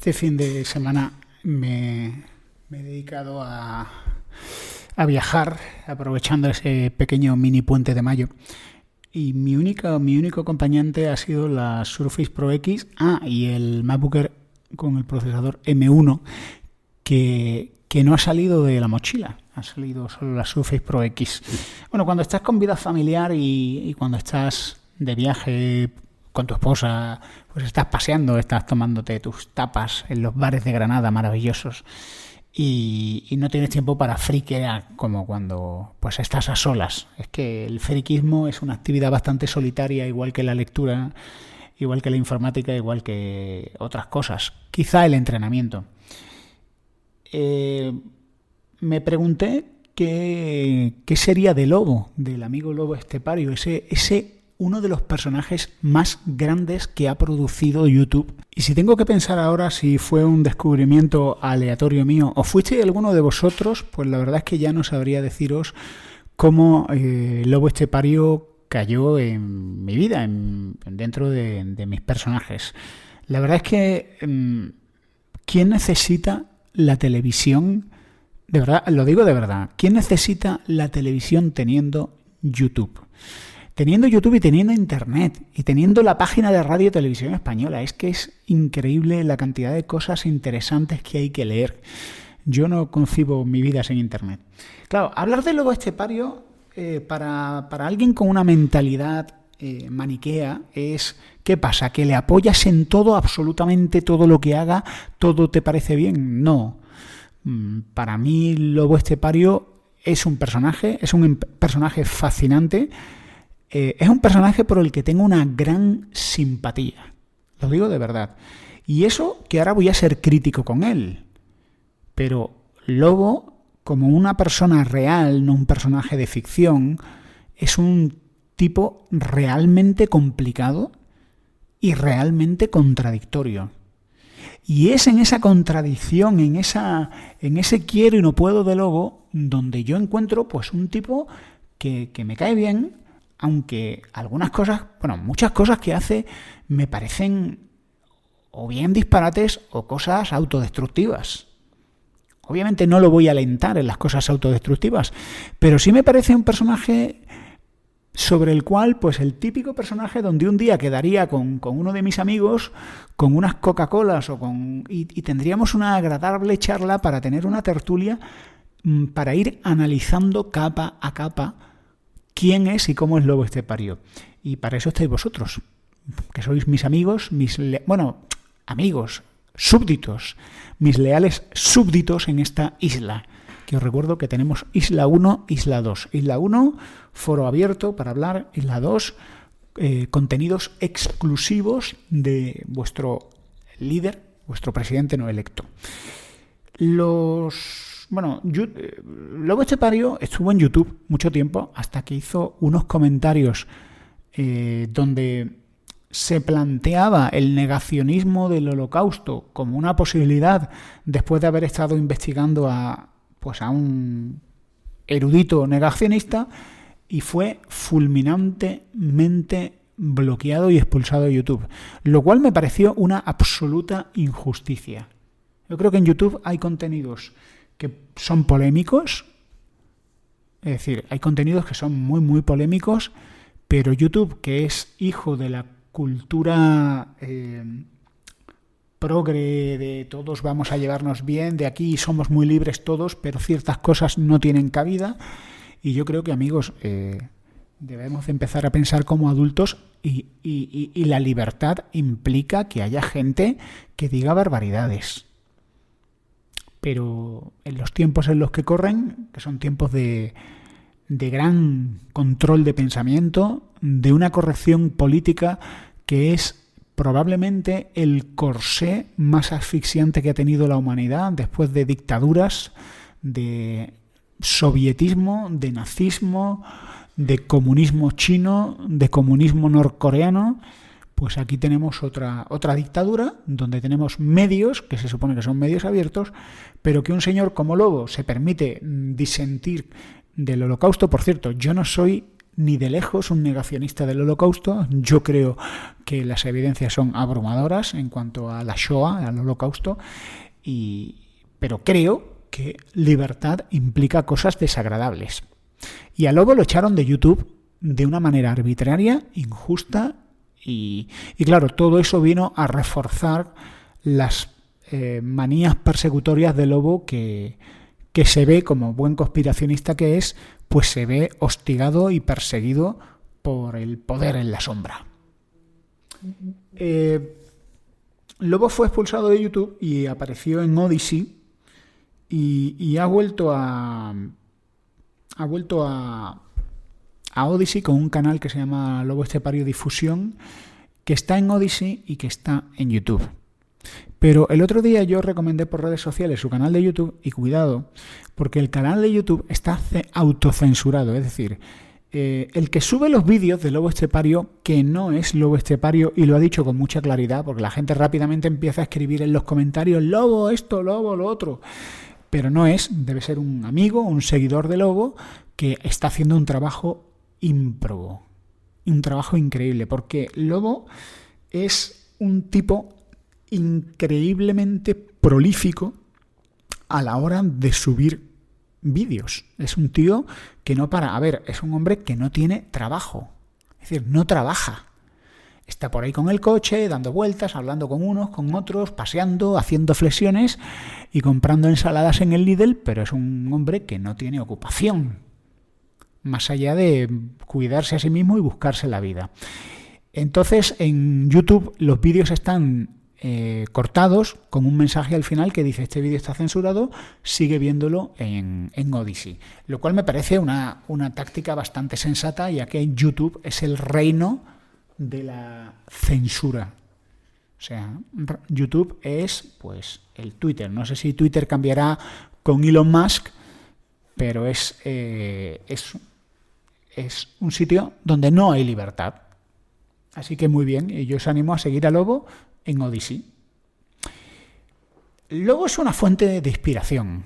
Este fin de semana me he dedicado a viajar, aprovechando ese pequeño mini puente de mayo. Y mi único acompañante ha sido la Surface Pro X y el MacBook Air con el procesador M1 que no ha salido de la mochila. Ha salido solo la Surface Pro X. Bueno, cuando estás con vida familiar y cuando estás de viaje con tu esposa, pues estás paseando, estás tomándote tus tapas en los bares de Granada maravillosos y no tienes tiempo para friquear como cuando pues estás a solas. Es que el friquismo es una actividad bastante solitaria, igual que la lectura, igual que la informática, igual que otras cosas. Quizá el entrenamiento. Me pregunté qué sería de Lobo, del amigo Lobo Estepario, ese uno de los personajes más grandes que ha producido YouTube. Y si tengo que pensar ahora si fue un descubrimiento aleatorio mío o fuiste alguno de vosotros, pues la verdad es que ya no sabría deciros cómo Lobo Estepario cayó en mi vida, dentro de mis personajes. La verdad es que ¿quién necesita la televisión? De verdad, lo digo de verdad. ¿Quién necesita la televisión teniendo YouTube? Teniendo YouTube y teniendo Internet y teniendo la página de Radio Televisión Española. Es que es increíble la cantidad de cosas interesantes que hay que leer. Yo no concibo mi vida sin Internet. Claro, hablar de Lobo Estepario para alguien con una mentalidad maniquea es... ¿Qué pasa? ¿Que le apoyas en todo, absolutamente todo lo que haga? ¿Todo te parece bien? No. Para mí Lobo Estepario es un personaje fascinante. Es un personaje por el que tengo una gran simpatía. Lo digo de verdad. Y eso que ahora voy a ser crítico con él. Pero Lobo, como una persona real, no un personaje de ficción, es un tipo realmente complicado y realmente contradictorio. Y es en esa contradicción, en ese quiero y no puedo de Lobo, donde yo encuentro pues un tipo que me cae bien, aunque muchas cosas que hace me parecen o bien disparates o cosas autodestructivas. Obviamente no lo voy a alentar en las cosas autodestructivas, pero sí me parece un personaje sobre el cual, pues el típico personaje donde un día quedaría con uno de mis amigos, con unas Coca-Colas y tendríamos una agradable charla para tener una tertulia, para ir analizando capa a capa quién es y cómo es Lobo Estepario. Y para eso estáis vosotros, que sois mis amigos, amigos, súbditos, mis leales súbditos en esta isla. Que os recuerdo que tenemos Isla 1, Isla 2. Isla 1, foro abierto para hablar. Isla 2, contenidos exclusivos de vuestro líder, vuestro presidente no electo. Lobo Estepario estuvo en YouTube mucho tiempo, hasta que hizo unos comentarios donde se planteaba el negacionismo del Holocausto como una posibilidad, después de haber estado investigando a un erudito negacionista, y fue fulminantemente bloqueado y expulsado de YouTube, lo cual me pareció una absoluta injusticia. Yo creo que en YouTube hay contenidos que son polémicos, es decir, hay contenidos que son muy, muy polémicos, pero YouTube, que es hijo de la cultura progre, de todos vamos a llevarnos bien, de aquí somos muy libres todos, pero ciertas cosas no tienen cabida. Y yo creo que, amigos, debemos empezar a pensar como adultos y la libertad implica que haya gente que diga barbaridades. Pero en los tiempos en los que corren, que son tiempos de gran control de pensamiento, de una corrección política que es probablemente el corsé más asfixiante que ha tenido la humanidad después de dictaduras, de sovietismo, de nazismo, de comunismo chino, de comunismo norcoreano. Pues aquí tenemos otra dictadura donde tenemos medios, que se supone que son medios abiertos, pero que un señor como Lobo se permite disentir del Holocausto. Por cierto, yo no soy ni de lejos un negacionista del Holocausto. Yo creo que las evidencias son abrumadoras en cuanto a la Shoah, al Holocausto, pero creo que libertad implica cosas desagradables. Y a Lobo lo echaron de YouTube de una manera arbitraria, injusta, y claro, todo eso vino a reforzar las manías persecutorias de Lobo que se ve, como buen conspiracionista que es, pues se ve hostigado y perseguido por el poder en la sombra. Lobo fue expulsado de YouTube y apareció en Odyssey y ha vuelto a Odyssey con un canal que se llama Lobo Estepario Difusión, que está en Odyssey y que está en YouTube. Pero el otro día yo recomendé por redes sociales su canal de YouTube y cuidado, porque el canal de YouTube está autocensurado, es decir, el que sube los vídeos de Lobo Estepario, que no es Lobo Estepario, y lo ha dicho con mucha claridad, porque la gente rápidamente empieza a escribir en los comentarios, Lobo esto, Lobo lo otro, pero no es, debe ser un amigo, un seguidor de Lobo, que está haciendo un trabajo ímprobo, un trabajo increíble, porque Lobo es un tipo increíblemente prolífico a la hora de subir vídeos. Es un tío que no para. A ver, es un hombre que no tiene trabajo. Es decir, no trabaja. Está por ahí con el coche, dando vueltas, hablando con unos, con otros, paseando, haciendo flexiones y comprando ensaladas en el Lidl, pero es un hombre que no tiene ocupación, más allá de cuidarse a sí mismo y buscarse la vida. Entonces, en YouTube los vídeos están cortados con un mensaje al final que dice: este vídeo está censurado, sigue viéndolo en Odyssey. Lo cual me parece una táctica bastante sensata, ya que YouTube es el reino de la censura. O sea, YouTube es pues el Twitter. No sé si Twitter cambiará con Elon Musk, pero es un sitio donde no hay libertad. Así que muy bien, y yo os animo a seguir a Lobo en Odyssey. Lobo es una fuente de inspiración.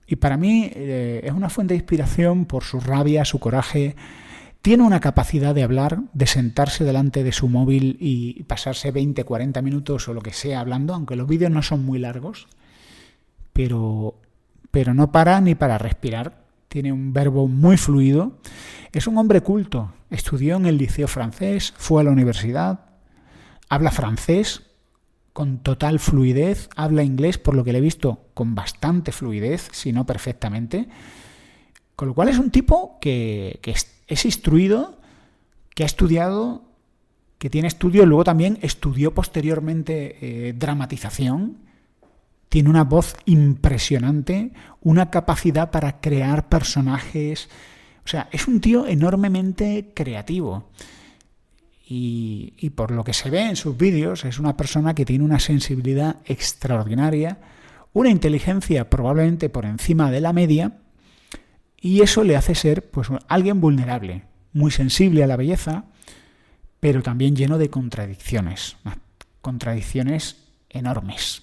Y para mí es una fuente de inspiración por su rabia, su coraje. Tiene una capacidad de hablar, de sentarse delante de su móvil y pasarse 20, 40 minutos o lo que sea hablando, aunque los vídeos no son muy largos, pero no para ni para respirar. Tiene un verbo muy fluido. Es un hombre culto. Estudió en el liceo francés, fue a la universidad, habla francés con total fluidez, habla inglés, por lo que le he visto, con bastante fluidez, si no perfectamente. Con lo cual es un tipo que es instruido, que ha estudiado, que tiene estudios, luego también estudió posteriormente dramatización. Tiene una voz impresionante, una capacidad para crear personajes. O sea, es un tío enormemente creativo. Y por lo que se ve en sus vídeos, es una persona que tiene una sensibilidad extraordinaria, una inteligencia probablemente por encima de la media, y eso le hace ser pues alguien vulnerable, muy sensible a la belleza, pero también lleno de contradicciones enormes.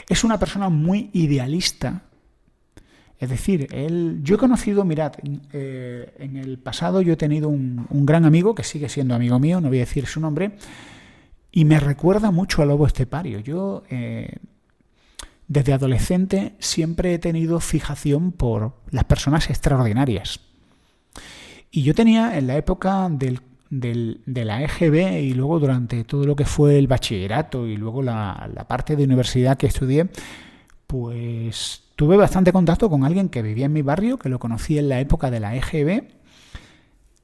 Es una persona muy idealista. Es decir, yo he conocido, mirad, en el pasado yo he tenido un gran amigo, que sigue siendo amigo mío, no voy a decir su nombre, y me recuerda mucho a Lobo Estepario. Yo, desde adolescente, siempre he tenido fijación por las personas extraordinarias. Y yo tenía, en la época de la EGB y luego durante todo lo que fue el bachillerato y luego la parte de universidad que estudié, pues tuve bastante contacto con alguien que vivía en mi barrio, que lo conocí en la época de la EGB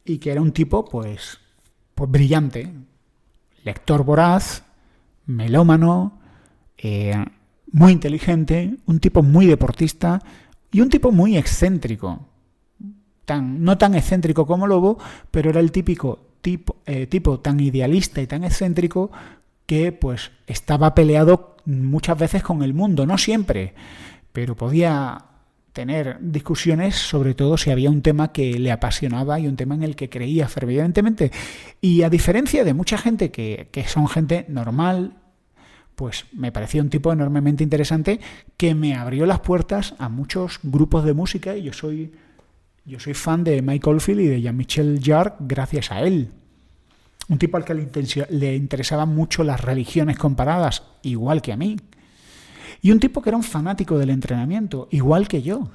y que era un tipo pues brillante, lector voraz, melómano, muy inteligente, un tipo muy deportista y un tipo muy excéntrico. No tan excéntrico como Lobo, pero era el típico tipo tan idealista y tan excéntrico que pues estaba peleado muchas veces con el mundo, no siempre, pero podía tener discusiones, sobre todo si había un tema que le apasionaba y un tema en el que creía fervientemente. Y a diferencia de mucha gente que son gente normal, pues me parecía un tipo enormemente interesante que me abrió las puertas a muchos grupos de música, y yo soy Yo soy fan de Mike Oldfield y de Jean-Michel Jarre gracias a él. Un tipo al que le interesaban mucho las religiones comparadas, igual que a mí. Y un tipo que era un fanático del entrenamiento, igual que yo.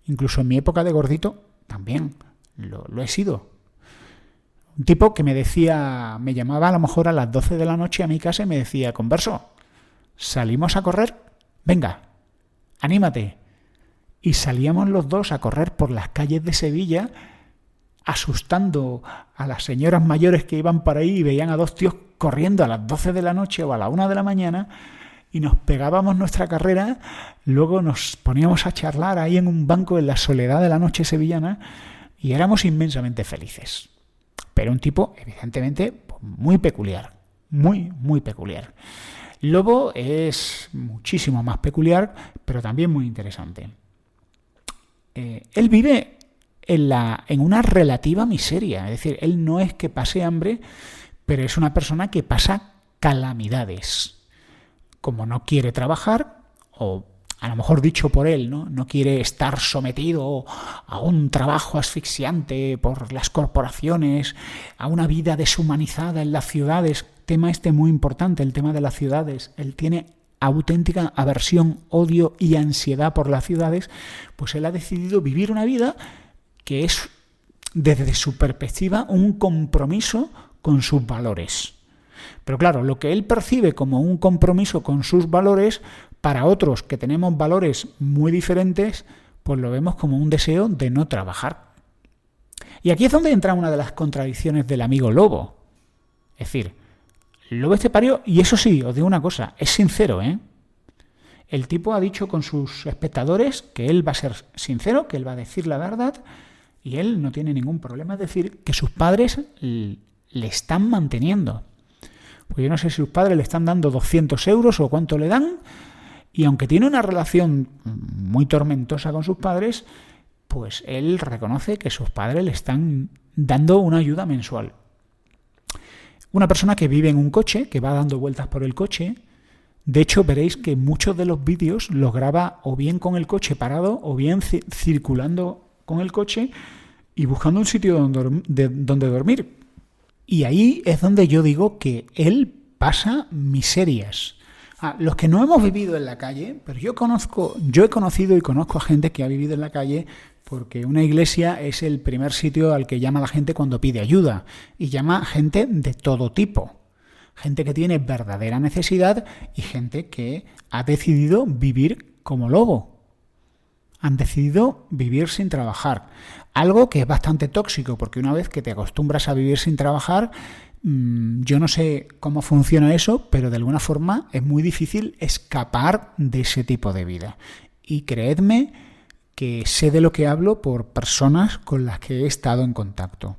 Incluso en mi época de gordito también lo he sido. Un tipo que me llamaba a lo mejor a las 12 de la noche a mi casa y me decía, Converso, ¿salimos a correr? Venga, anímate. Y salíamos los dos a correr por las calles de Sevilla, asustando a las señoras mayores que iban por ahí y veían a dos tíos corriendo a las 12 de la noche o a la 1 de la mañana, y nos pegábamos nuestra carrera, luego nos poníamos a charlar ahí en un banco en la soledad de la noche sevillana y éramos inmensamente felices. Pero un tipo, evidentemente, muy peculiar, muy peculiar. Lobo es muchísimo más pero también muy interesante. Él vive en una relativa miseria, es decir, él no es que pase hambre, pero es una persona que pasa calamidades. Como no quiere trabajar, o a lo mejor dicho por él, no quiere estar sometido a un trabajo asfixiante por las corporaciones, a una vida deshumanizada en las ciudades. Tema este muy importante, el tema de las ciudades. Él tiene auténtica aversión, odio y ansiedad por las ciudades, pues él ha decidido vivir una vida que es, desde su perspectiva, un compromiso con sus valores. Pero claro, lo que él percibe como un compromiso con sus valores, para otros que tenemos valores muy diferentes, pues lo vemos como un deseo de no trabajar. Y aquí es donde entra una de las contradicciones del amigo Lobo. Es decir, Lobo estepario, y eso sí, os digo una cosa, es sincero, ¿eh? El tipo ha dicho con sus espectadores que él va a ser sincero, que él va a decir la verdad, y él no tiene ningún problema en decir que sus padres le están manteniendo. Pues yo no sé si sus padres le están dando 200 euros o cuánto le dan, y aunque tiene una relación muy tormentosa con sus padres, pues él reconoce que sus padres le están dando una ayuda mensual. Una persona que vive en un coche, que va dando vueltas por el coche. De hecho, veréis que muchos de los vídeos los graba o bien con el coche parado o bien circulando con el coche y buscando un sitio donde dormir. Y ahí es donde yo digo que él pasa miserias. Los que no hemos vivido en la calle, pero yo he conocido y conozco a gente que ha vivido en la calle, porque una iglesia es el primer sitio al que llama la gente cuando pide ayuda, y llama gente de todo tipo. Gente que tiene verdadera necesidad y gente que ha decidido vivir como lobo. Han decidido vivir sin trabajar. Algo que es bastante tóxico, porque una vez que te acostumbras a vivir sin trabajar, yo no sé cómo funciona eso, pero de alguna forma es muy difícil escapar de ese tipo de vida. Y creedme que sé de lo que hablo por personas con las que he estado en contacto.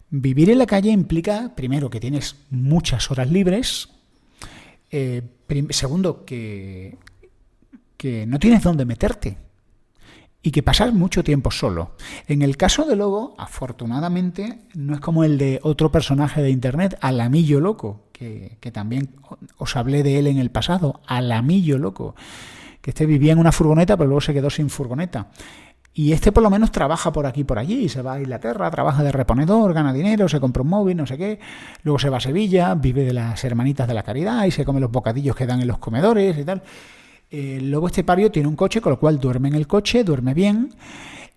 Vivir en la calle implica, primero, que tienes muchas horas libres. Segundo, que no tienes dónde meterte. Y que pasas mucho tiempo solo. En el caso de Lobo, afortunadamente, no es como el de otro personaje de internet, Alamillo Loco, que también os hablé de él en el pasado, Alamillo Loco, que vivía en una furgoneta, pero luego se quedó sin furgoneta. Y por lo menos trabaja por aquí y por allí, se va a Inglaterra, trabaja de reponedor, gana dinero, se compra un móvil, no sé qué, luego se va a Sevilla, vive de las hermanitas de la caridad y se come los bocadillos que dan en los comedores y tal. Lobo estepario tiene un coche, con lo cual duerme en el coche, duerme bien.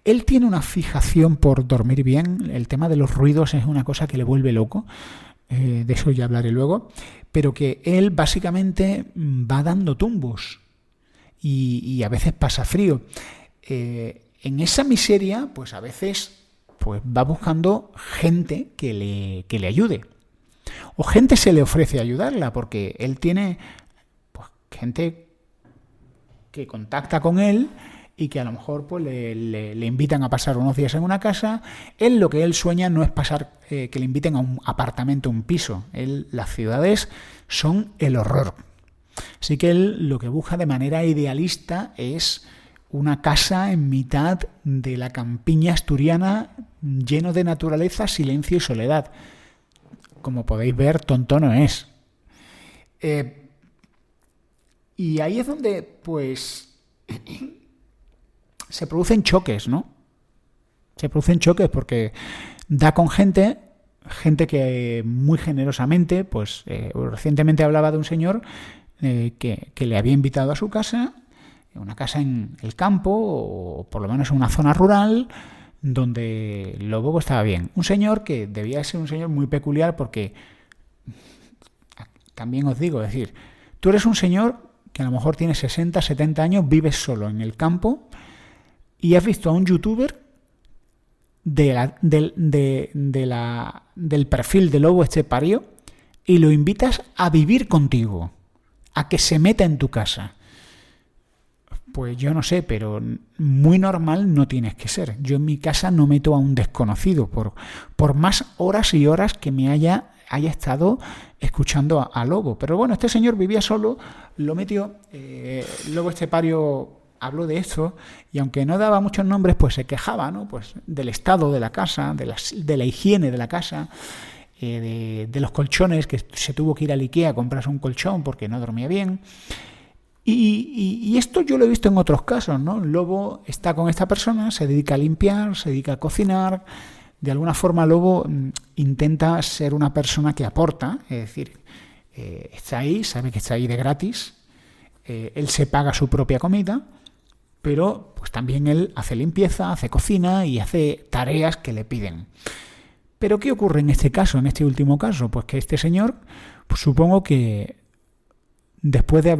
Él tiene una fijación por dormir bien. El tema de los ruidos es una cosa que le vuelve loco. De eso ya hablaré luego. Pero que él básicamente va dando tumbos y a veces pasa frío. En esa miseria, pues a veces pues va buscando gente que le ayude. O gente se le ofrece ayudarla, porque él tiene pues, gente que contacta con él y que a lo mejor pues le invitan a pasar unos días en una casa. Lo que él sueña no es pasar que le inviten a un apartamento, un piso. Las ciudades son el horror. Así que él lo que busca de manera idealista es una casa en mitad de la campiña asturiana, lleno de naturaleza, silencio y soledad. Como podéis ver, tonto no es. Y ahí es donde, pues, se producen choques, ¿no? Se producen choques porque da con gente que muy generosamente, pues recientemente hablaba de un señor que le había invitado a su casa, una casa en el campo o por lo menos en una zona rural donde el lobo pues, estaba bien. Un señor que debía ser un señor muy peculiar porque, también os digo, es decir, tú eres un señor que a lo mejor tiene 60, 70 años, vives solo en el campo y has visto a un youtuber del perfil de lobo estepario y lo invitas a vivir contigo, a que se meta en tu casa. Pues yo no sé, pero muy normal no tienes que ser. Yo en mi casa no meto a un desconocido por más horas y horas que me haya estado escuchando a lobo. Pero bueno, este señor vivía solo, lo metió, lobo estepario habló de esto y aunque no daba muchos nombres, pues se quejaba, ¿no? Pues del estado de la casa, de la higiene de la casa, de los colchones, que se tuvo que ir al IKEA a comprarse un colchón porque no dormía bien. Y esto yo lo he visto en otros casos, ¿no? El lobo está con esta persona, se dedica a limpiar, se dedica a cocinar. De alguna forma, Lobo intenta ser una persona que aporta, es decir, está ahí, sabe que está ahí de gratis, él se paga su propia comida, pero pues también él hace limpieza, hace cocina y hace tareas que le piden. Pero ¿qué ocurre en este caso, en este último caso? Pues que este señor, pues supongo que después de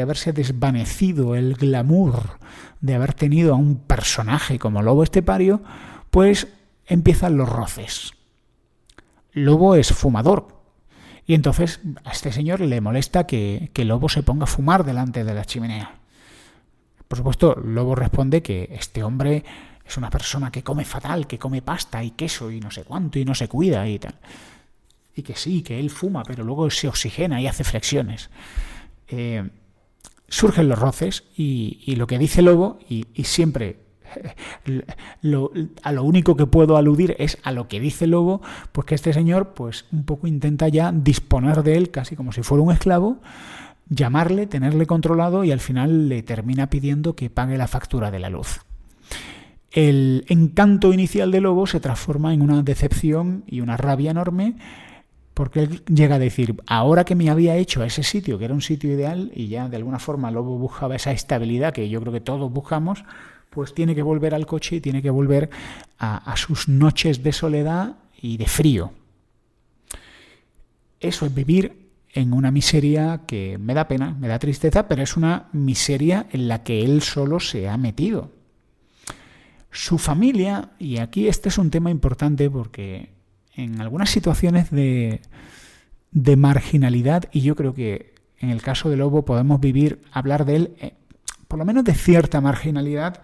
haberse desvanecido el glamour de haber tenido a un personaje como Lobo Estepario, pues empiezan los roces. Lobo es fumador y entonces a este señor le molesta que Lobo se ponga a fumar delante de la chimenea. Por supuesto, Lobo responde que este hombre es una persona que come fatal, que come pasta y queso y no sé cuánto y no se cuida y tal. Y que sí, que él fuma, pero luego se oxigena y hace flexiones. Surgen los roces y lo que dice Lobo, y siempre a lo único que puedo aludir es a lo que dice Lobo, pues que este señor pues un poco intenta ya disponer de él casi como si fuera un esclavo, llamarle, tenerle controlado y al final le termina pidiendo que pague la factura de la luz. El encanto inicial de Lobo se transforma en una decepción y una rabia enorme porque él llega a decir, ahora que me había hecho a ese sitio, que era un sitio ideal, y ya de alguna forma Lobo buscaba esa estabilidad que yo creo que todos buscamos, pues tiene que volver al coche y tiene que volver a sus noches de soledad y de frío. Eso es vivir en una miseria que me da pena, me da tristeza, pero es una miseria en la que él solo se ha metido. Su familia, y aquí este es un tema importante porque en algunas situaciones de marginalidad, y yo creo que en el caso de Lobo podemos hablar de él, por lo menos de cierta marginalidad,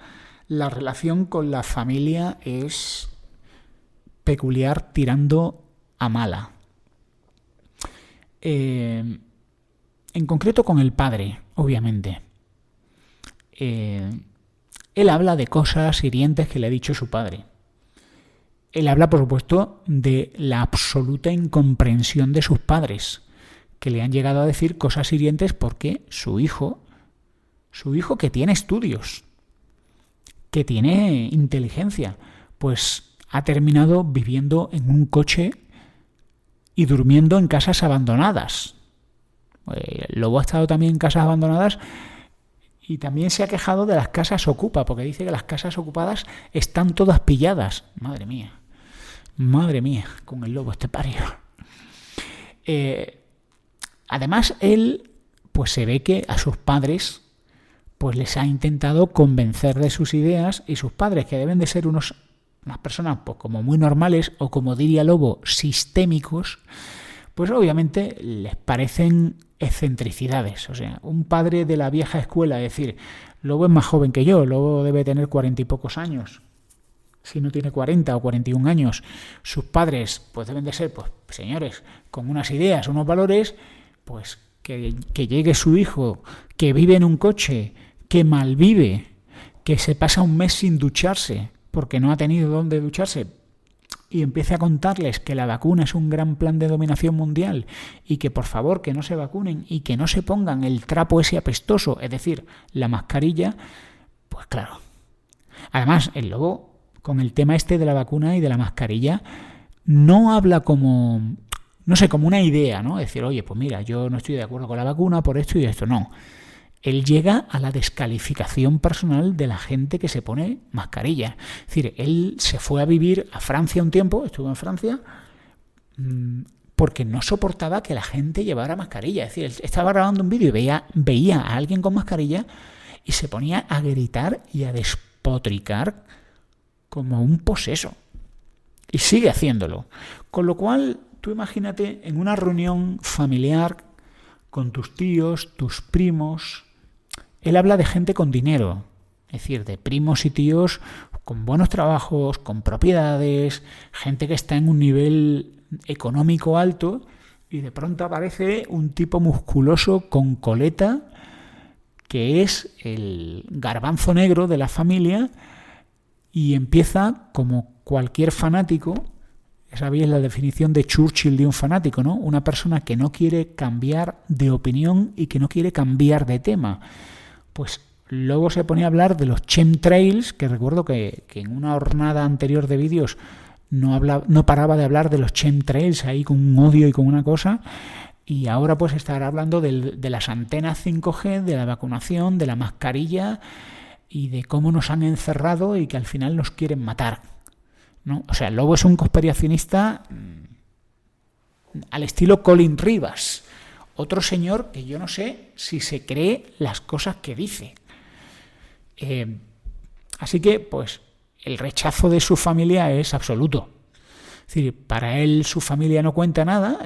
la relación con la familia es peculiar tirando a mala. En concreto con el padre, obviamente. Él habla de cosas hirientes que le ha dicho su padre. Él habla, por supuesto, de la absoluta incomprensión de sus padres, que le han llegado a decir cosas hirientes porque su hijo que tiene estudios, que tiene inteligencia, pues ha terminado viviendo en un coche y durmiendo en casas abandonadas. Lobo ha estado también en casas abandonadas y también se ha quejado de las casas ocupa, porque dice que las casas ocupadas están todas pilladas. Madre mía, con el Lobo Estepario. Además, él pues se ve que a sus padres pues les ha intentado convencer de sus ideas y sus padres, que deben de ser unas personas pues como muy normales o como diría Lobo, sistémicos, pues obviamente les parecen excentricidades. O sea, un padre de la vieja escuela, es decir, Lobo es más joven que yo, Lobo debe tener 40 y pocos años. Si no tiene 40 o 41 años, sus padres pues deben de ser pues señores con unas ideas, unos valores, pues que llegue su hijo, que vive en un coche, que malvive, que se pasa un mes sin ducharse porque no ha tenido dónde ducharse y empiece a contarles que la vacuna es un gran plan de dominación mundial y que por favor que no se vacunen y que no se pongan el trapo ese apestoso, es decir, la mascarilla, pues claro. Además, el Lobo con el tema este de la vacuna y de la mascarilla, no habla como, no sé, como una idea, ¿no? Decir, oye, pues mira, yo no estoy de acuerdo con la vacuna por esto y esto, no. Él llega a la descalificación personal de la gente que se pone mascarilla. Es decir, él se fue a vivir a Francia un tiempo, estuvo en Francia, porque no soportaba que la gente llevara mascarilla. Es decir, él estaba grabando un vídeo y veía a alguien con mascarilla y se ponía a gritar y a despotricar como un poseso. Y sigue haciéndolo. Con lo cual, tú imagínate en una reunión familiar con tus tíos, tus primos. Él habla de gente con dinero, es decir, de primos y tíos con buenos trabajos, con propiedades, gente que está en un nivel económico alto, y de pronto aparece un tipo musculoso con coleta que es el garbanzo negro de la familia y empieza como cualquier fanático. ¿Sabéis la definición de Churchill de un fanático, no? Una persona que no quiere cambiar de opinión y que no quiere cambiar de tema. Pues luego se ponía a hablar de los chemtrails, que recuerdo que en una jornada anterior de vídeos no paraba de hablar de los chemtrails ahí con un odio y con una cosa, y ahora pues estará hablando de las antenas 5G, de la vacunación, de la mascarilla y de cómo nos han encerrado y que al final nos quieren matar, ¿no? O sea, el Lobo es un conspiracionista al estilo Colin Rivas, otro señor que yo no sé si se cree las cosas que dice. Así que, pues, el rechazo de su familia es absoluto. Es decir, para él su familia no cuenta nada,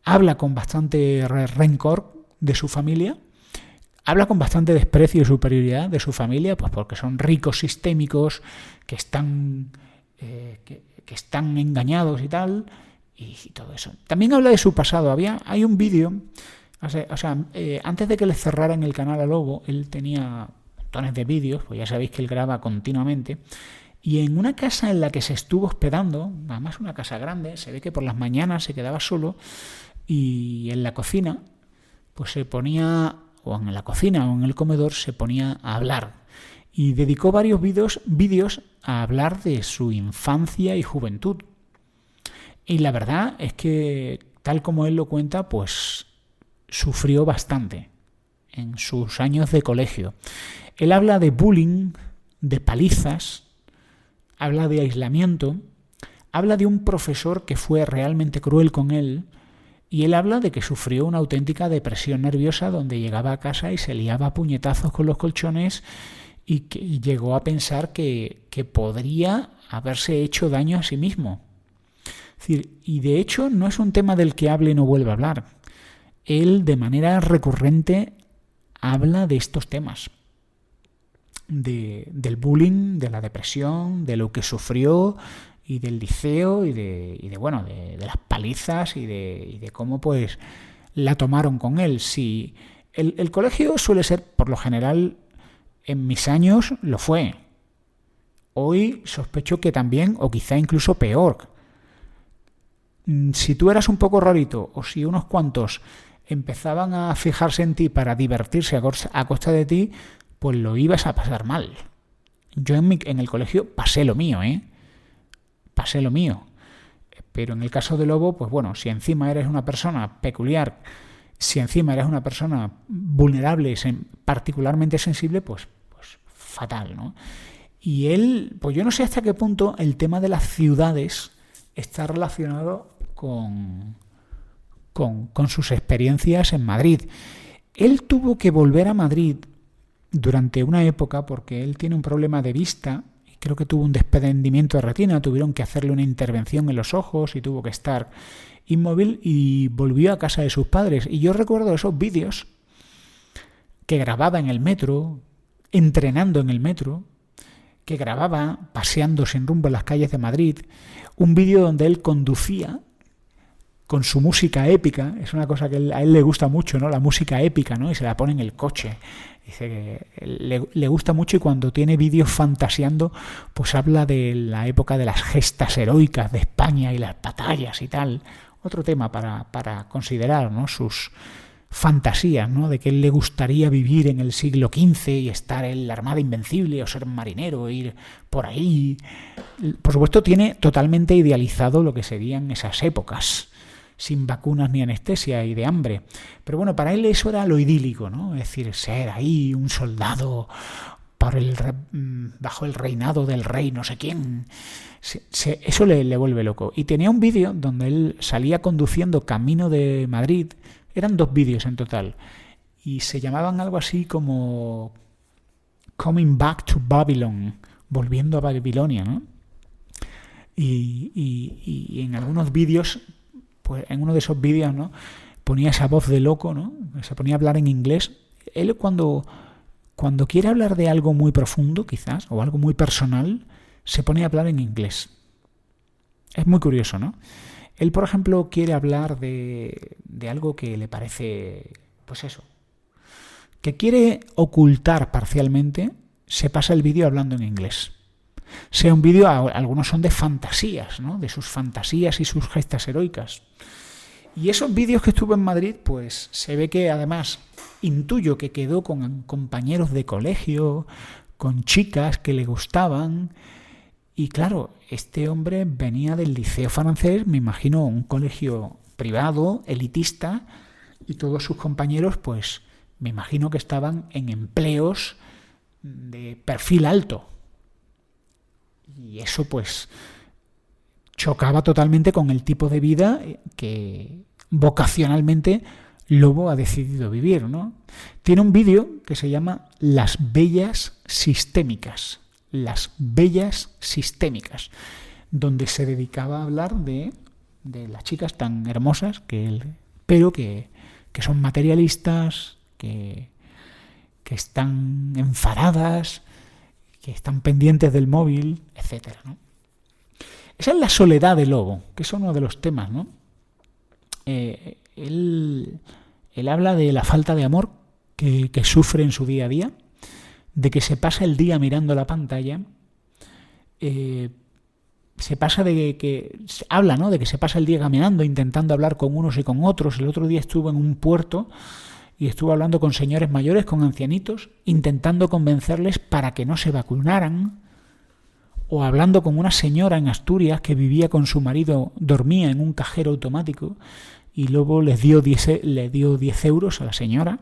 habla con bastante rencor de su familia, habla con bastante desprecio y superioridad de su familia, pues porque son ricos sistémicos que están engañados y tal, y todo eso. También habla de su pasado. Hay un vídeo, antes de que le cerraran el canal a Lobo, él tenía montones de vídeos, pues ya sabéis que él graba continuamente, y en una casa en la que se estuvo hospedando, además una casa grande, se ve que por las mañanas se quedaba solo, y en la cocina, pues se ponía, o en la cocina o en el comedor, se ponía a hablar. Y dedicó varios vídeos a hablar de su infancia y juventud. Y la verdad es que, tal como él lo cuenta, pues sufrió bastante en sus años de colegio. Él habla de bullying, de palizas, habla de aislamiento, habla de un profesor que fue realmente cruel con él, y él habla de que sufrió una auténtica depresión nerviosa donde llegaba a casa y se liaba a puñetazos con los colchones y que llegó a pensar que podría haberse hecho daño a sí mismo. Es decir, y de hecho no es un tema del que hable y no vuelva a hablar. Él de manera recurrente habla de estos temas, del bullying, de la depresión, de lo que sufrió y del liceo y de las palizas y de cómo pues la tomaron con él. Sí, el colegio suele ser, por lo general, en mis años lo fue. Hoy sospecho que también, o quizá incluso peor. Si tú eras un poco rarito o si unos cuantos empezaban a fijarse en ti para divertirse a costa de ti, pues lo ibas a pasar mal. Yo en el colegio pasé lo mío, Pasé lo mío. Pero en el caso de Lobo, pues bueno, si encima eres una persona peculiar, si encima eres una persona vulnerable, particularmente sensible, pues fatal, ¿no? Y él, pues yo no sé hasta qué punto el tema de las ciudades está relacionado con sus experiencias en Madrid. Él tuvo que volver a Madrid durante una época porque él tiene un problema de vista y creo que tuvo un desprendimiento de retina, tuvieron que hacerle una intervención en los ojos y tuvo que estar inmóvil y volvió a casa de sus padres. Y yo recuerdo esos vídeos que grababa en el metro, entrenando en el metro, que grababa paseando sin rumbo en las calles de Madrid, un vídeo donde él conducía con su música épica. Es una cosa que a él le gusta mucho, ¿no? La música épica, ¿no? Y se la pone en el coche. Dice que le gusta mucho, y cuando tiene vídeos fantaseando, pues habla de la época de las gestas heroicas de España y las batallas y tal. Otro tema para considerar, ¿no? Sus fantasías, ¿no? De que él le gustaría vivir en el siglo XV y estar en la Armada Invencible o ser marinero, ir por ahí. Por supuesto, tiene totalmente idealizado lo que serían esas épocas, sin vacunas ni anestesia y de hambre. Pero bueno, para él eso era lo idílico, ¿no? Es decir, ser ahí un soldado bajo el reinado del rey no sé quién. Eso le vuelve loco. Y tenía un vídeo donde él salía conduciendo camino de Madrid. Eran 2 vídeos en total. Y se llamaban algo así como Coming Back to Babylon, volviendo a Babilonia, ¿no? Y en algunos vídeos, pues en uno de esos vídeos, ¿no?, ponía esa voz de loco, ¿no? Se ponía a hablar en inglés. Él cuando quiere hablar de algo muy profundo, quizás, o algo muy personal, se pone a hablar en inglés. Es muy curioso, ¿no? Él, por ejemplo, quiere hablar de algo que le parece, pues eso, que quiere ocultar parcialmente, se pasa el vídeo hablando en inglés. Sea un vídeo, algunos son de fantasías, ¿no? De sus fantasías y sus gestas heroicas. Y esos vídeos que estuvo en Madrid, pues se ve que además intuyo que quedó con compañeros de colegio, con chicas que le gustaban. Y claro, este hombre venía del Liceo Francés, me imagino un colegio privado, elitista, y todos sus compañeros, pues me imagino que estaban en empleos de perfil alto. Y eso pues chocaba totalmente con el tipo de vida que vocacionalmente Lobo ha decidido vivir, ¿no? Tiene un vídeo que se llama Las Bellas Sistémicas. Las Bellas Sistémicas, donde se dedicaba a hablar de las chicas tan hermosas pero que son materialistas, que están enfadadas, que están pendientes del móvil, etcétera, ¿no? Esa es la soledad de Lobo, que es uno de los temas, ¿no? Él habla de la falta de amor que sufre en su día a día, de que se pasa el día mirando la pantalla, habla, ¿no?, de que se pasa el día caminando, intentando hablar con unos y con otros. El otro día estuvo en un puerto y estuvo hablando con señores mayores, con ancianitos, intentando convencerles para que no se vacunaran, o hablando con una señora en Asturias que vivía con su marido, dormía en un cajero automático, y luego le dio 10 euros a la señora.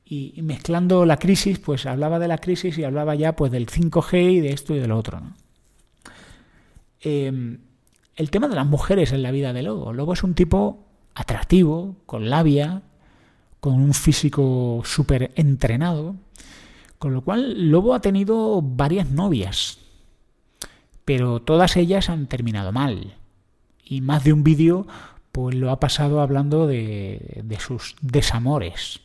Y mezclando la crisis, pues hablaba de la crisis y hablaba ya pues del 5G y de esto y de lo otro, ¿no? El tema de las mujeres en la vida de Lobo. Lobo es un tipo atractivo, con labia, con un físico súper entrenado, con lo cual Lobo ha tenido varias novias, pero todas ellas han terminado mal. Y más de un vídeo pues lo ha pasado hablando de sus desamores.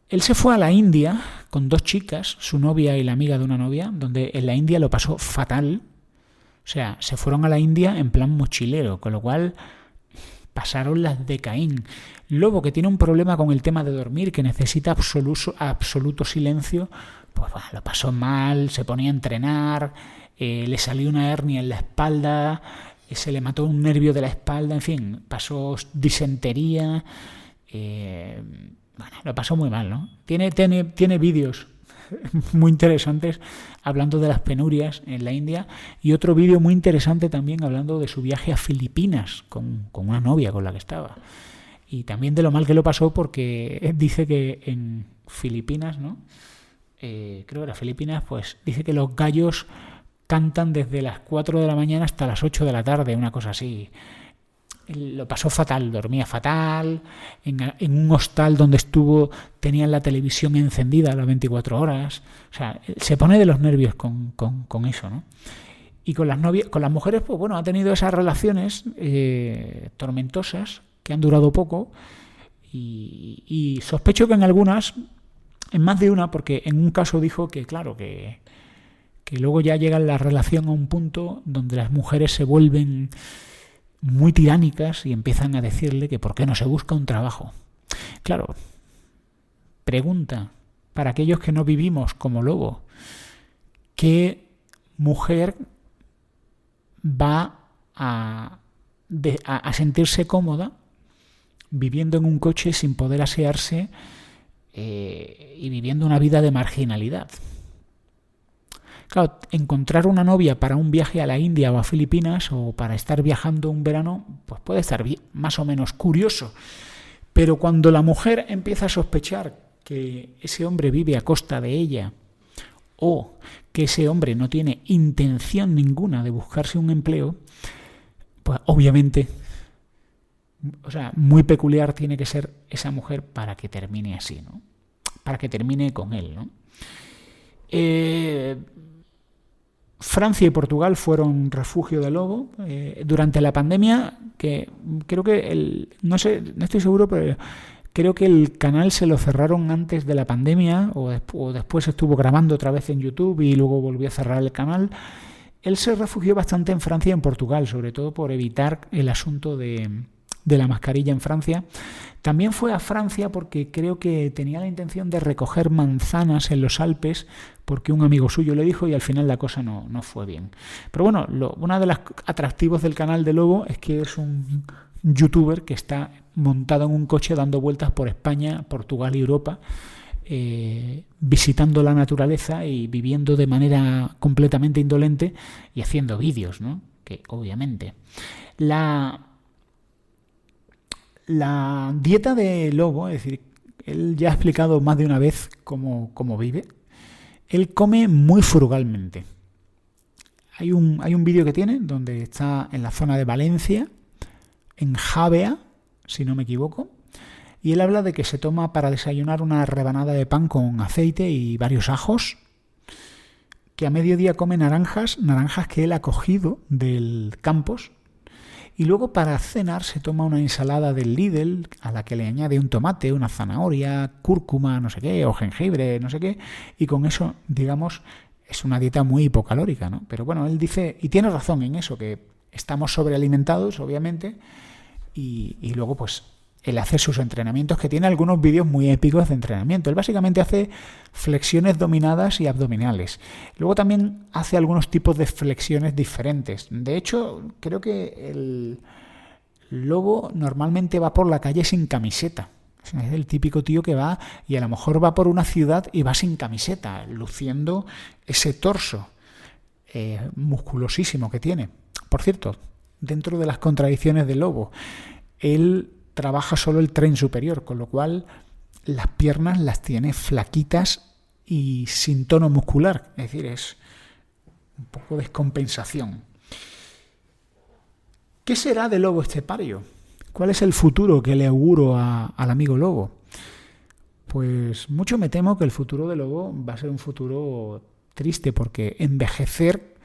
Él se fue a la India con 2 chicas, su novia y la amiga de una novia, donde en la India lo pasó fatal. O sea, se fueron a la India en plan mochilero, con lo cual pasaron las de Caín. Lobo, que tiene un problema con el tema de dormir, que necesita absoluto silencio, pues bueno, lo pasó mal, se ponía a entrenar, le salió una hernia en la espalda, se le mató un nervio de la espalda, en fin, pasó disentería. Bueno, lo pasó muy mal, ¿no? Tiene vídeos muy interesantes hablando de las penurias en la India, y otro vídeo muy interesante también hablando de su viaje a Filipinas con una novia con la que estaba, y también de lo mal que lo pasó, porque dice que en Filipinas, ¿no? Creo que era Filipinas, pues dice que los gallos cantan desde las 4 de la mañana hasta las 8 de la tarde, una cosa así. Lo pasó fatal, dormía fatal, en un hostal donde estuvo tenían la televisión encendida a las 24 horas, o sea, se pone de los nervios con eso, ¿no? Y con las mujeres, pues bueno, ha tenido esas relaciones tormentosas que han durado poco, y sospecho que en algunas, en más de una, porque en un caso dijo que claro, que luego ya llega la relación a un punto donde las mujeres se vuelven muy tiránicas y empiezan a decirle que por qué no se busca un trabajo. Claro, pregunta para aquellos que no vivimos como Lobo: ¿qué mujer va a sentirse cómoda viviendo en un coche sin poder asearse y viviendo una vida de marginalidad. Claro, encontrar una novia para un viaje a la India o a Filipinas o para estar viajando un verano, pues puede estar más o menos curioso. Pero cuando la mujer empieza a sospechar que ese hombre vive a costa de ella o que ese hombre no tiene intención ninguna de buscarse un empleo, pues obviamente, muy peculiar tiene que ser esa mujer para que termine así, ¿no? Para que termine con él, ¿no? Francia y Portugal fueron refugio de lobo durante la pandemia, que creo que no estoy seguro, pero creo que el canal se lo cerraron antes de la pandemia o después estuvo grabando otra vez en YouTube y luego volvió a cerrar el canal. Él se refugió bastante en Francia y en Portugal, sobre todo por evitar el asunto de la mascarilla en Francia. También fue a Francia porque creo que tenía la intención de recoger manzanas en los Alpes porque un amigo suyo le dijo y al final la cosa no fue bien. Pero bueno, uno de los atractivos del canal de Lobo es que es un youtuber que está montado en un coche dando vueltas por España, Portugal y Europa, visitando la naturaleza y viviendo de manera completamente indolente y haciendo vídeos, ¿no? Que obviamente la dieta de Lobo, es decir, él ya ha explicado más de una vez cómo vive. Él come muy frugalmente. Hay un vídeo que tiene donde está en la zona de Valencia, en Javea, si no me equivoco, y él habla de que se toma para desayunar una rebanada de pan con aceite y varios ajos, que a mediodía come naranjas que él ha cogido del Campos, y luego para cenar se toma una ensalada del Lidl a la que le añade un tomate, una zanahoria, cúrcuma, no sé qué, o jengibre, no sé qué, y con eso, digamos, es una dieta muy hipocalórica, ¿no? Pero bueno, él dice, y tiene razón en eso, que estamos sobrealimentados, obviamente, y luego pues él hace sus entrenamientos, que tiene algunos vídeos muy épicos de entrenamiento. Él básicamente hace flexiones dominadas y abdominales. Luego también hace algunos tipos de flexiones diferentes. De hecho, creo que el Lobo normalmente va por la calle sin camiseta. Es el típico tío que va y a lo mejor va por una ciudad y va sin camiseta, luciendo ese torso musculosísimo que tiene. Por cierto, dentro de las contradicciones del Lobo, él trabaja solo el tren superior, con lo cual las piernas las tiene flaquitas y sin tono muscular. Es decir, es un poco descompensación. ¿Qué será de Lobo estepario? ¿Cuál es el futuro que le auguro al amigo Lobo? Pues mucho me temo que el futuro de Lobo va a ser un futuro triste, porque envejecer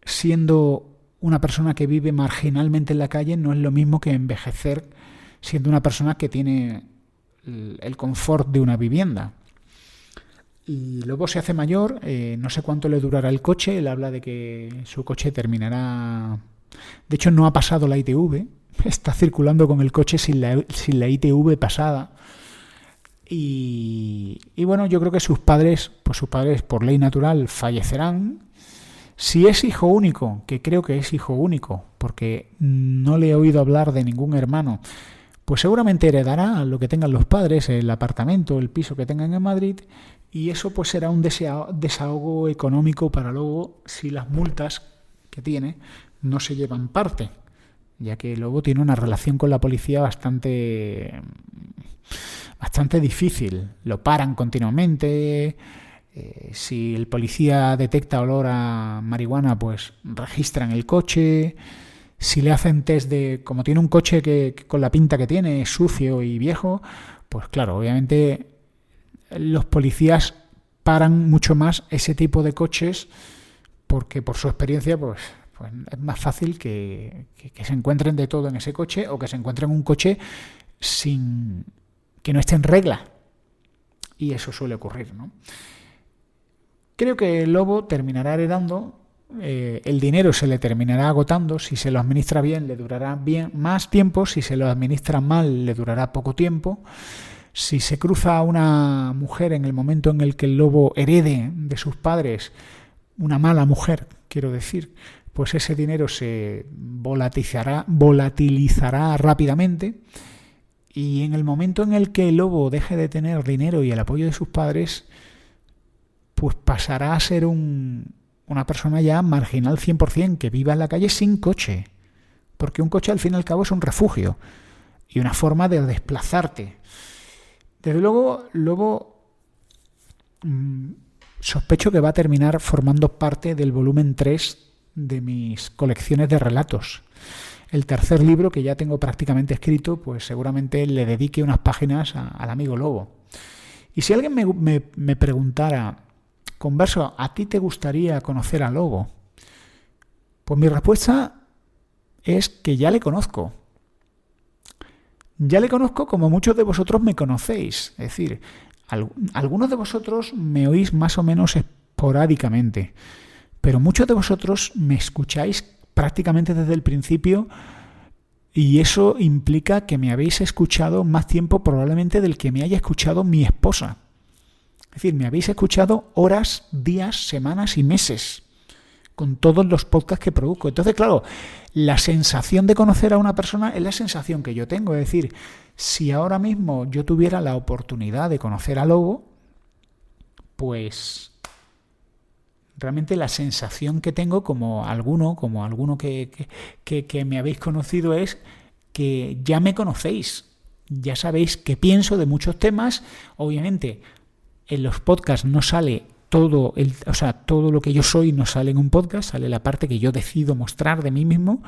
siendo una persona que vive marginalmente en la calle no es lo mismo que envejecer siendo una persona que tiene el confort de una vivienda. Y luego se hace mayor, no sé cuánto le durará el coche. Él habla de que su coche terminará... De hecho, no ha pasado la ITV, está circulando con el coche sin la ITV pasada. Y bueno, yo creo que sus padres por ley natural fallecerán. Si es hijo único, que creo que es hijo único, porque no le he oído hablar de ningún hermano, pues seguramente heredará lo que tengan los padres, el apartamento, el piso que tengan en Madrid, y eso pues será un desahogo económico para luego, si las multas que tiene no se llevan parte, ya que luego tiene una relación con la policía bastante difícil. Lo paran continuamente. Si el policía detecta olor a marihuana, pues registran el coche. Si le hacen test como tiene un coche que con la pinta que tiene es sucio y viejo, pues claro, obviamente los policías paran mucho más ese tipo de coches, porque por su experiencia pues es más fácil que se encuentren de todo en ese coche, o que se encuentren un coche que no esté en regla, y eso suele ocurrir, ¿no? Creo que el Lobo terminará heredando, el dinero se le terminará agotando. Si se lo administra bien, le durará más tiempo. Si se lo administra mal, le durará poco tiempo. Si se cruza a una mujer en el momento en el que el Lobo herede de sus padres, una mala mujer, quiero decir, pues ese dinero se volatilizará rápidamente. Y en el momento en el que el lobo deje de tener dinero y el apoyo de sus padres, pues pasará a ser una persona ya marginal 100%, que viva en la calle sin coche. Porque un coche al fin y al cabo es un refugio y una forma de desplazarte. Desde luego, Lobo sospecho que va a terminar formando parte del volumen 3 de mis colecciones de relatos. El tercer libro, que ya tengo prácticamente escrito, pues seguramente le dedique unas páginas al amigo Lobo. Y si alguien me preguntara, Converso, ¿a ti te gustaría conocer a Lobo? Pues mi respuesta es que ya le conozco. Ya le conozco como muchos de vosotros me conocéis. Es decir, algunos de vosotros me oís más o menos esporádicamente, pero muchos de vosotros me escucháis prácticamente desde el principio, y eso implica que me habéis escuchado más tiempo probablemente del que me haya escuchado mi esposa. Es decir, me habéis escuchado horas, días, semanas y meses con todos los podcasts que produzco. Entonces, claro, la sensación de conocer a una persona es la sensación que yo tengo. Es decir, si ahora mismo yo tuviera la oportunidad de conocer a Lobo, pues realmente la sensación que tengo como alguno que me habéis conocido es que ya me conocéis, ya sabéis qué pienso de muchos temas. Obviamente en los podcasts no sale todo lo que yo soy, no sale en un podcast, sale la parte que yo decido mostrar de mí mismo,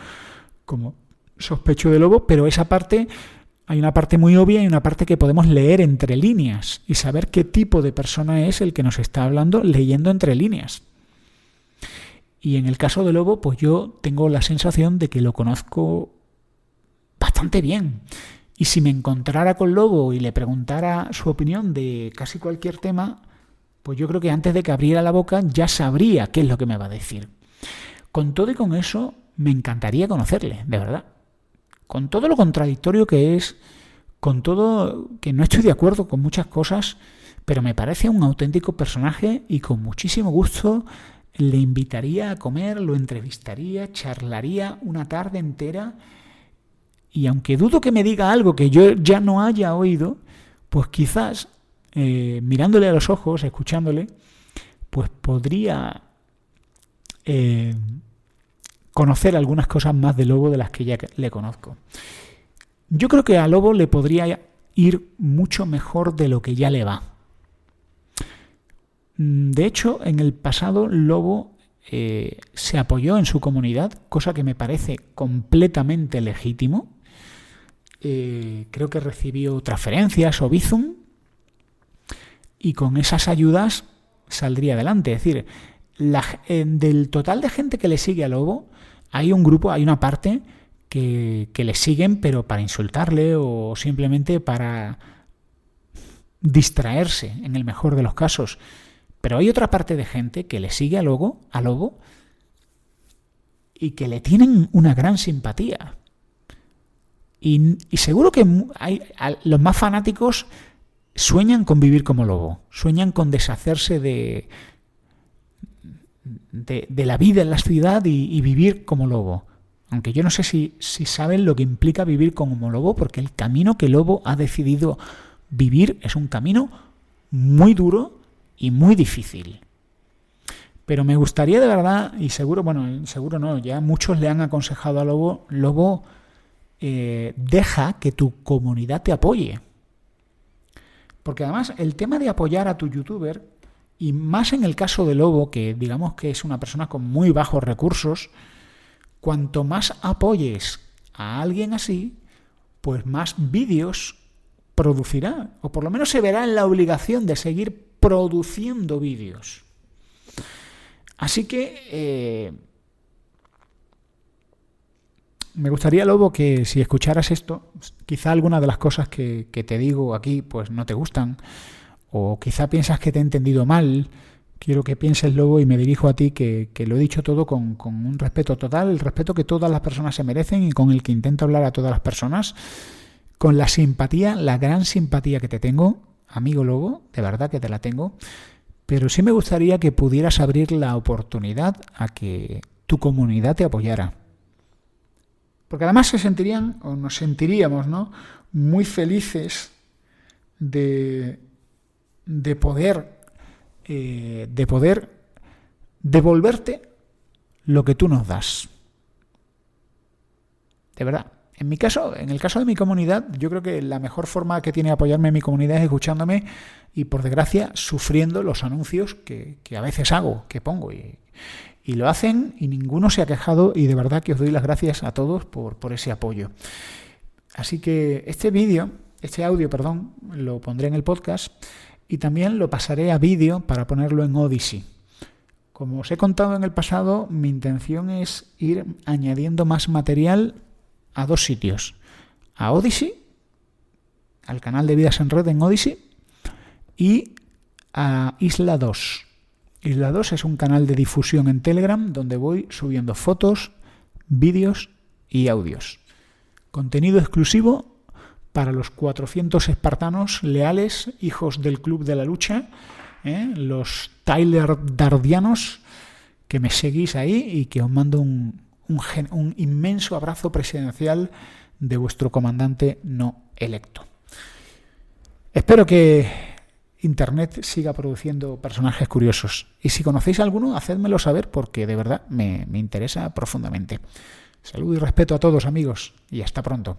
como sospecho de Lobo, pero esa parte, hay una parte muy obvia y una parte que podemos leer entre líneas y saber qué tipo de persona es el que nos está hablando leyendo entre líneas. Y en el caso de Lobo, pues yo tengo la sensación de que lo conozco bastante bien. Y si me encontrara con Lobo y le preguntara su opinión de casi cualquier tema, pues yo creo que antes de que abriera la boca ya sabría qué es lo que me va a decir. Con todo y con eso, me encantaría conocerle, de verdad. Con todo lo contradictorio que es, con todo que no estoy de acuerdo con muchas cosas, pero me parece un auténtico personaje y con muchísimo gusto le invitaría a comer, lo entrevistaría, charlaría una tarde entera, y aunque dudo que me diga algo que yo ya no haya oído, pues quizás mirándole a los ojos, escuchándole, pues podría conocer algunas cosas más de Lobo de las que ya le conozco. Yo creo que a Lobo le podría ir mucho mejor de lo que ya le va. De hecho, en el pasado Lobo se apoyó en su comunidad, cosa que me parece completamente legítimo. Creo que recibió transferencias o Bizum, y con esas ayudas saldría adelante. Es decir, del total de gente que le sigue a Lobo, hay un grupo, hay una parte que le siguen, pero para insultarle o simplemente para distraerse, en el mejor de los casos. Pero hay otra parte de gente que le sigue a Lobo y que le tienen una gran simpatía. Y seguro que los más fanáticos sueñan con vivir como Lobo, sueñan con deshacerse de la vida en la ciudad y vivir como Lobo. Aunque yo no sé si saben lo que implica vivir como Lobo, porque el camino que Lobo ha decidido vivir es un camino muy duro y muy difícil. Pero me gustaría de verdad, y seguro no, ya muchos le han aconsejado a Lobo, deja que tu comunidad te apoye. Porque además el tema de apoyar a tu youtuber, y más en el caso de Lobo, que digamos que es una persona con muy bajos recursos, cuanto más apoyes a alguien así, pues más vídeos producirá, o por lo menos se verá en la obligación de seguir produciendo vídeos. Así que me gustaría, Lobo, que si escucharas esto, quizá algunas de las cosas que te digo aquí pues no te gustan, o quizá piensas que te he entendido mal. Quiero que pienses, Lobo, y me dirijo a ti, que lo he dicho todo con un respeto total, el respeto que todas las personas se merecen y con el que intento hablar a todas las personas, con la simpatía, la gran simpatía que te tengo, amigo Lobo, de verdad que te la tengo, pero sí me gustaría que pudieras abrir la oportunidad a que tu comunidad te apoyara. Porque además nos sentiríamos, ¿no?, muy felices de poder devolverte lo que tú nos das. De verdad. En el caso de mi comunidad, yo creo que la mejor forma que tiene de apoyarme mi comunidad es escuchándome y, por desgracia, sufriendo los anuncios que a veces hago, que pongo. Y lo hacen y ninguno se ha quejado, y de verdad que os doy las gracias a todos por ese apoyo. Así que este audio, lo pondré en el podcast y también lo pasaré a vídeo para ponerlo en Odysee. Como os he contado en el pasado, mi intención es ir añadiendo más material a 2 sitios. A Odysee, al canal de Vidas en Red en Odysee, y a Isla 2. Isla 2 es un canal de difusión en Telegram donde voy subiendo fotos, vídeos y audios. Contenido exclusivo para los 400 espartanos leales, hijos del Club de la Lucha, los Tyler Dardianos, que me seguís ahí y que os mando un inmenso abrazo presidencial de vuestro comandante no electo. Espero que Internet siga produciendo personajes curiosos. Y si conocéis alguno, hacedmelo saber porque de verdad me interesa profundamente. Salud y respeto a todos, amigos, y hasta pronto.